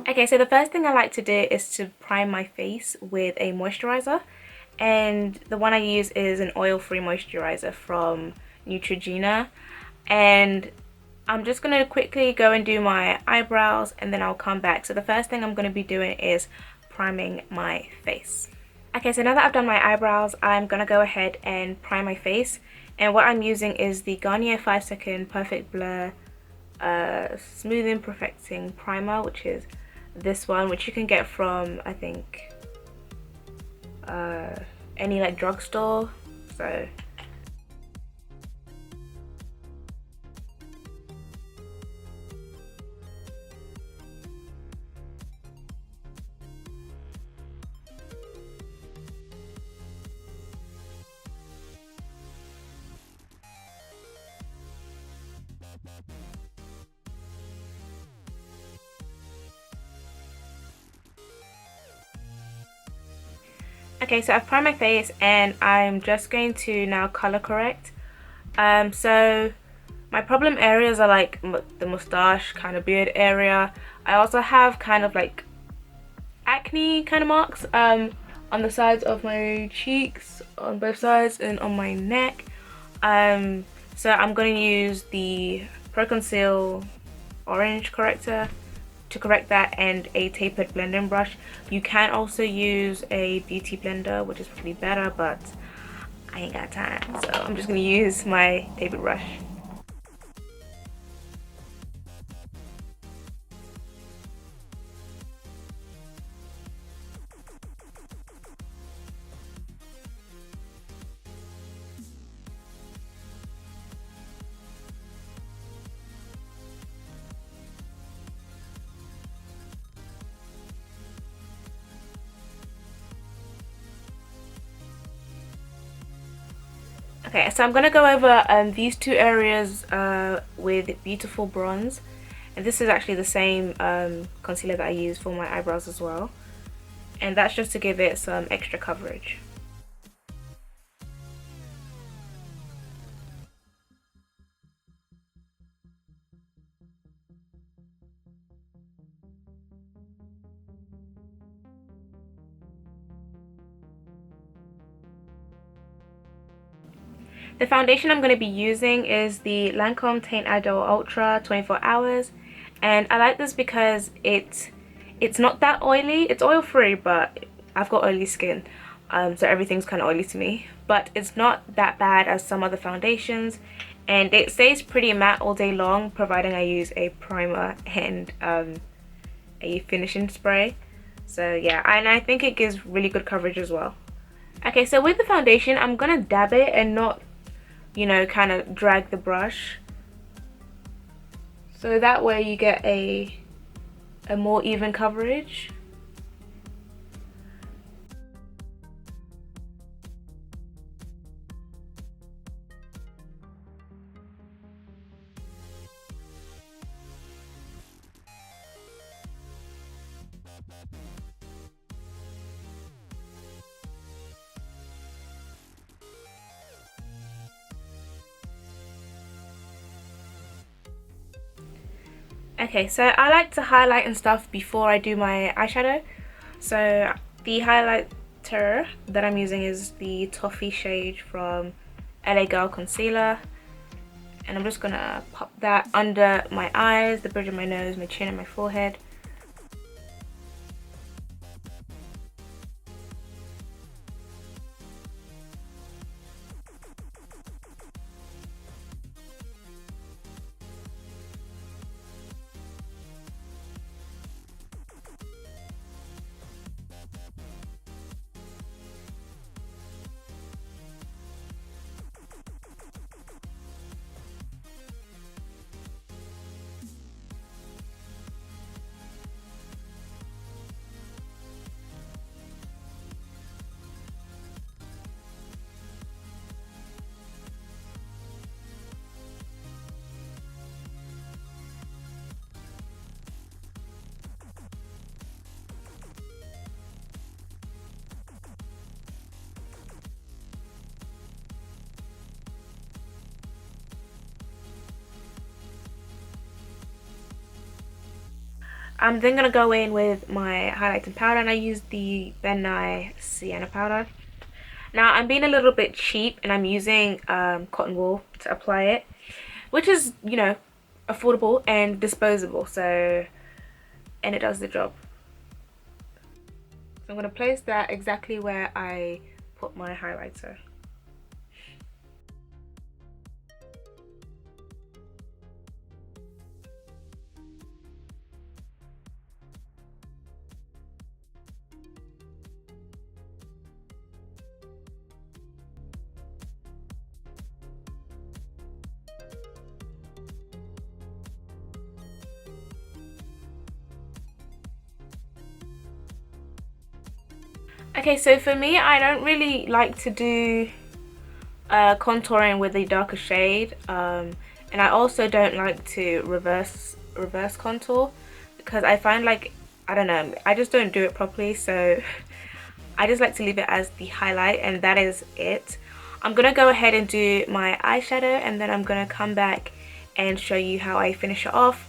Okay, so the first thing I like to do is to prime my face with a moisturizer, and the one I use is an oil-free moisturizer from Neutrogena, and I'm just going to quickly go and do my eyebrows and then I'll come back. So the first thing I'm going to be doing is priming my face. Okay, so now that I've done my eyebrows, I'm going to go ahead and prime my face, and what I'm using is the Garnier 5-second Perfect Blur Smoothing Perfecting Primer, which is this one, which you can get from, I think, any like drugstore. So okay, so I've primed my face and I'm just going to now color correct. So my problem areas are like the mustache, kind of beard area. I also have kind of like acne kind of marks on the sides of my cheeks, on both sides, and on my neck. So I'm going to use the Conceal orange corrector to correct that, and a tapered blending brush. You can also use a beauty blender, which is probably better, but I ain't got time, so I'm just gonna use my tapered brush. Okay, so I'm gonna go over these two areas with Beautiful Bronze, and this is actually the same concealer that I use for my eyebrows as well, and that's just to give it some extra coverage. The foundation I'm going to be using is the Lancome Teint Idole Ultra 24 Hours, and I like this because it's not that oily. It's oil free, but I've got oily skin, so everything's kind of oily to me, but it's not that bad as some other foundations, and it stays pretty matte all day long, providing I use a primer and a finishing spray. So yeah, and I think it gives really good coverage as well. Okay, so with the foundation, I'm gonna dab it and not, you know, kind of drag the brush, so that way you get a more even coverage. Okay, so I like to highlight and stuff before I do my eyeshadow. So the highlighter that I'm using is the Toffee shade from LA Girl Concealer. And I'm just gonna pop that under my eyes, the bridge of my nose, my chin, and my forehead. I'm then going to go in with my highlighting powder, and I use the Nye Sienna powder. Now I'm being a little bit cheap and I'm using cotton wool to apply it, which is, you know, affordable and disposable, so, and it does the job. So I'm going to place that exactly where I put my highlighter. Okay, so for me, I don't really like to do contouring with a darker shade, and I also don't like to reverse contour, because I find, like, I don't know, I just don't do it properly, so I just like to leave it as the highlight, and that is it. I'm gonna go ahead and do my eyeshadow, and then I'm gonna come back and show you how I finish it off.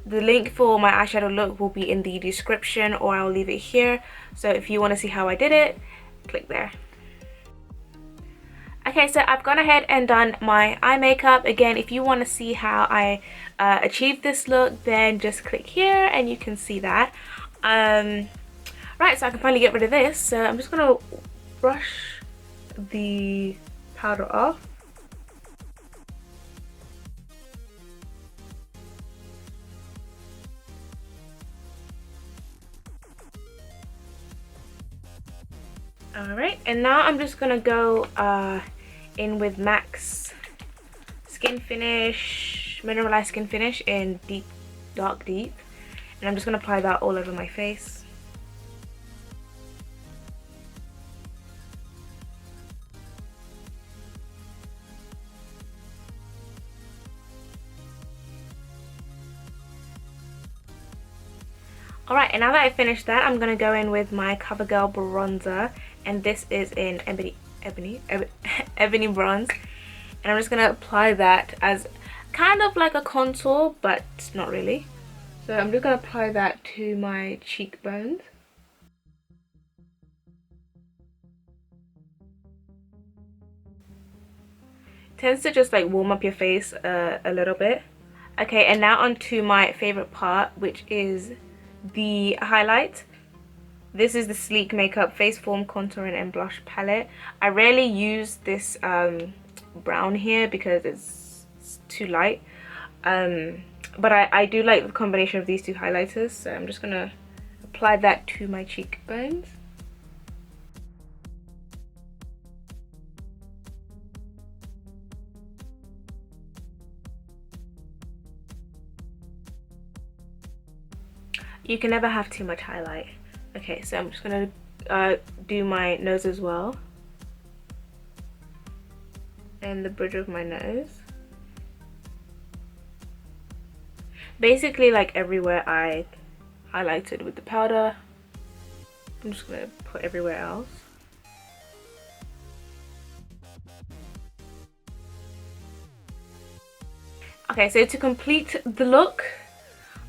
The link for my eyeshadow look will be in the description, or I'll leave it here, so if you want to see how I did it, click there. Okay, so I've gone ahead and done my eye makeup. Again, if you want to see how I achieved this look, then just click here and you can see that. Right, so I can finally get rid of this, so I'm just going to brush the powder off. Alright, and now I'm just gonna go in with MAC's Skin Finish, Mineralized Skin Finish in Dark Deep. And I'm just gonna apply that all over my face. Alright, and now that I've finished that, I'm gonna go in with my CoverGirl bronzer. And this is in Ebony bronze, and I'm just gonna apply that as kind of like a contour, but not really. So I'm just gonna apply that to my cheekbones. It tends to just like warm up your face a little bit. Okay, and now onto my favorite part, which is the highlight. This is the Sleek Makeup Faceform Contouring and Blush Palette. I rarely use this brown here because it's too light. But I do like the combination of these two highlighters, so I'm just going to apply that to my cheekbones. You can never have too much highlight. Okay, so I'm just gonna do my nose as well, and the bridge of my nose. Basically, like everywhere I highlighted with the powder, I'm just gonna put everywhere else. Okay, so to complete the look,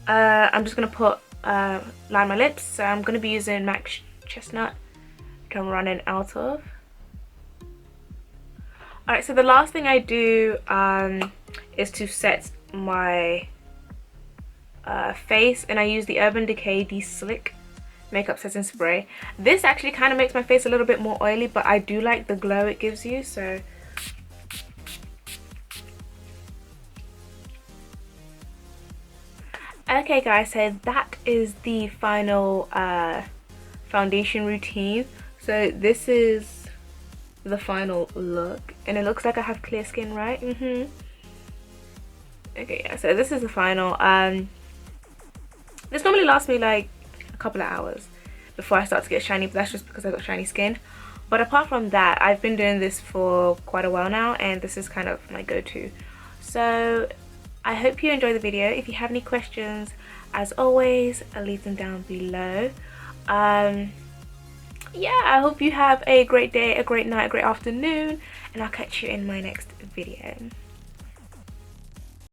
I'm just gonna put line my lips, so I'm going to be using MAC Chestnut, which I'm running out of. Alright, so the last thing I do is to set my face, and I use the Urban Decay De-Slick Makeup Setting Spray. This actually kind of makes my face a little bit more oily, but I do like the glow it gives you, so okay guys, so that is the final foundation routine. So this is the final look, and it looks like I have clear skin, right? Okay, yeah, so this is the final. This normally lasts me like a couple of hours before I start to get shiny, but that's just because I got shiny skin. But apart from that, I've been doing this for quite a while now, and this is kind of my go-to. So I hope you enjoyed the video. If you have any questions, as always, I'll leave them down below. Yeah, I hope you have a great day, a great night, a great afternoon, and I'll catch you in my next video.